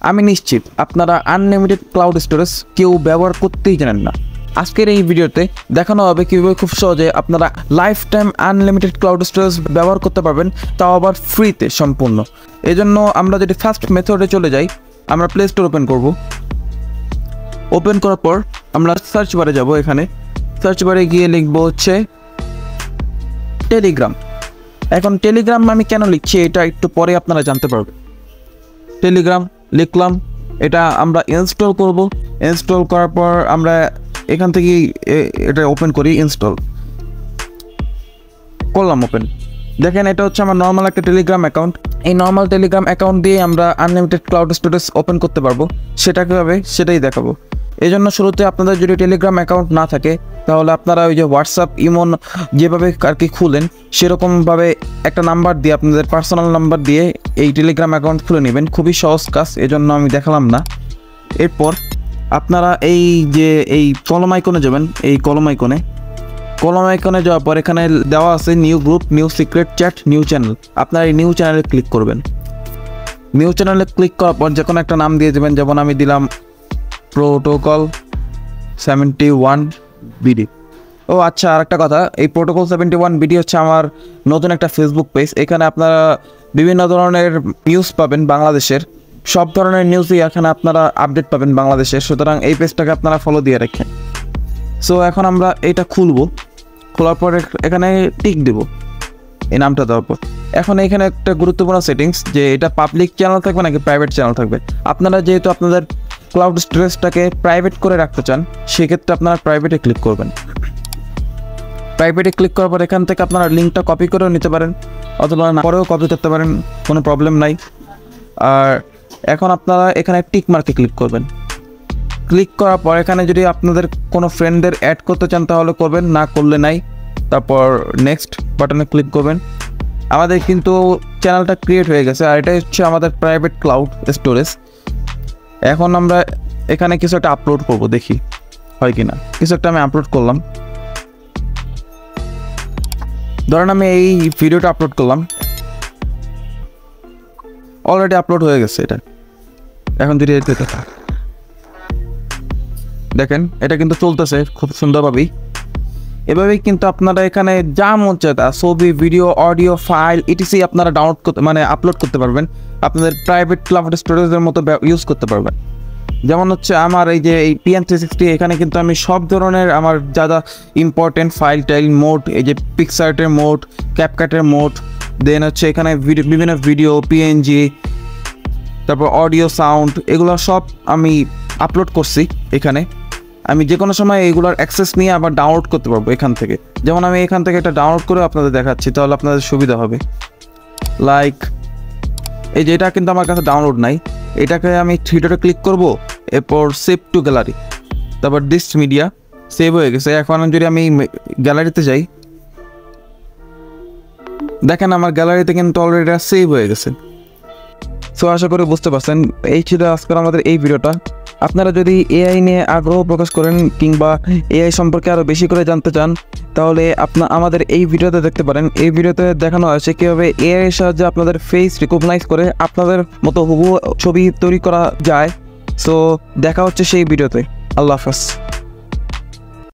আমি নিশ্চিত আপনারা আনলিমিটেড ক্লাউড স্টোরেজ কেউ ব্যবহার করতেই জানেন না। আজকের এই ভিডিওতে দেখানো হবে কীভাবে খুব সহজে আপনারা life time unlimited cloud storage ব্যবহার করতে পারবেন, তাও আবার ফ্রিতে সম্পূর্ণ। এই জন্য আমরা যদি ফার্স্ট মেথডে চলে যাই, আমরা প্লে স্টোর ওপেন করব। ওপেন করার পর আমরা সার্চ বারে যাব। এখানে সার্চ বারে গিয়ে লিখবো হচ্ছে টেলিগ্রাম। এখন টেলিগ্রাম আমি কেন লিখছি এটা একটু পরে আপনারা জানতে পারবেন। টেলিগ্রাম লিখলাম, এটা আমরা ইনস্টল করব। ইনস্টল করার পর আমরা এখান থেকে এটা ওপেন করি। ইনস্টল করলাম, ওপেন। দেখেন এটা হচ্ছে আমার নর্মাল একটা টেলিগ্রাম অ্যাকাউন্ট। এই নর্মাল টেলিগ্রাম অ্যাকাউন্ট দিয়ে আমরা আনলিমিটেড ক্লাউড স্টোরেজ ওপেন করতে পারবো। সেটা কীভাবে সেটাই দেখাবো। এই জন্য শুরুতে আপনাদের যদি টেলিগ্রাম অ্যাকাউন্ট না থাকে তাহলে আপনারা ওই যে হোয়াটসঅ্যাপ ইমন যেভাবে আর কি খুলেন সেরকমভাবে একটা নাম্বার দিয়ে, আপনাদের পার্সোনাল নাম্বার দিয়ে এই টেলিগ্রাম অ্যাকাউন্ট খুলে নেবেন। খুবই সহজ কাজ, এজন্য আমি দেখালাম না। এরপর আপনারা এই যে এই কলম আইকনে যাবেন। এই কলম আইকনে যাওয়ার পর এখানে দেওয়া আছে new group, new secret chat, new channel. আপনারা এই নিউ চ্যানেলে ক্লিক করবেন। নিউ চ্যানেলে ক্লিক করার পর যে কোনো একটা নাম দিয়ে দেবেন, যেমন আমি দিলাম প্রোটোকল 71 বিডি। ও আচ্ছা, আর একটা কথা, এই প্রোটোকল 71 বিডি হচ্ছে আমার নতুন একটা ফেসবুক পেজ। এখানে আপনারা বিভিন্ন ধরনের নিউজ পাবেন, বাংলাদেশের সব ধরনের নিউজই এখানে আপনারা আপডেট পাবেন বাংলাদেশের। সুতরাং এই পেজটাকে আপনারা ফলো দিয়ে রাখেন। সো এখন আমরা এইটা খুলবো। খোলার পর এখানে টিক দেব এই নামটা দেওয়ার পর। এখন এখানে একটা গুরুত্বপূর্ণ সেটিংস, যে এটা পাবলিক চ্যানেল থাকবে নাকি প্রাইভেট চ্যানেল থাকবে। আপনারা যেহেতু আপনাদের ক্লাউড স্টোরেজটাকে প্রাইভেট করে রাখতে চান, সেক্ষেত্রে আপনারা প্রাইভেটে ক্লিক করবেন। প্রাইভেটে ক্লিক করার পর এখান থেকে আপনারা লিঙ্কটা কপি করেও নিতে পারেন, অথবা না পরেও কপি করতে পারেন, কোনো প্রবলেম নাই। আর এখন আপনারা এখানে টিক মার্কে ক্লিক করবেন। ক্লিক করার পর এখানে যদি আপনাদের কোনো ফ্রেন্ডদের অ্যাড করতে চান তাহলে করবেন, না করলে নাই। তারপর নেক্সট বাটনে ক্লিক করবেন। আমাদের কিন্তু চ্যানেলটা ক্রিয়েট হয়ে গেছে, আর এটাই হচ্ছে আমাদের প্রাইভেট ক্লাউড স্টোরেজ। এখন আমরা এখানে কিছু একটা আপলোড করব, দেখি হয় কি না। কিছু একটা আমি আপলোড করলাম। ধরেন আমি এই ভিডিওটা আপলোড করলাম, অলরেডি আপলোড হয়ে গেছে এটা। এখন যদি দেখেন এটা কিন্তু চলতেছে খুব সুন্দরভাবেই। এভাবেই কিন্তু আপনারা এখানে যা মন চায় তা ছবি, ভিডিও, অডিও, ফাইল ইটিসি আপনারা ডাউনলোড করতে আপলোড করতে পারবেন। আপনাদের প্রাইভেট ক্লাউড স্টোরেজের মতো ইউজ করতে পারবেন। যেমন হচ্ছে আমার এই যে এই PN360, এখানে কিন্তু আমি সব ধরনের আমার যা যা ইম্পর্টেন্ট ফাইল টাইল মোড, এই যে পিক্সার্টের মোড, ক্যাপকাটের মোড, দেন হচ্ছে এখানে বিভিন্ন ভিডিও, PNG, তারপর অডিও, সাউন্ড, এগুলো সব আমি আপলোড করছি এখানে। আমি যে কোনো সময় এগুলোর অ্যাক্সেস নিয়ে আবার ডাউনলোড করতে পারবো এখান থেকে। যেমন আমি এখান থেকে এটা ডাউনলোড করে আপনাদের দেখাচ্ছি, তাহলে আপনাদের সুবিধা হবে। লাইক এই যে এটা কিন্তু আমার কাছে ডাউনলোড নাই, এটাকে আমি থ্রিডটে ক্লিক করব। এরপর সেভ টু গ্যালারি, তারপর দিস মিডিয়া সেভ হয়ে গেছে। এখন যদি আমি গ্যালারিতে যাই, দেখেন আমার গ্যালারিতে কিন্তু অলরেডি এটা সেভ হয়ে গেছে। সো আশা করি বুঝতে পারছেন। এই ছিল আজকের আমাদের এই ভিডিওটা। আপনারা যদি AI নিয়ে আগ্রহ প্রকাশ করেন কিংবা AI সম্পর্কে আরও বেশি করে জানতে চান, তাহলে আমাদের এই ভিডিওতে দেখতে পারেন। এই ভিডিওতে দেখানো হয়েছে কীভাবে AI এর সাহায্যে আপনাদের ফেস রিকগনাইজ করে আপনাদের মতো হুবহু ছবি তৈরি করা যায়। সো দেখা হচ্ছে সেই ভিডিওতে। আল্লাহ হাফেজ।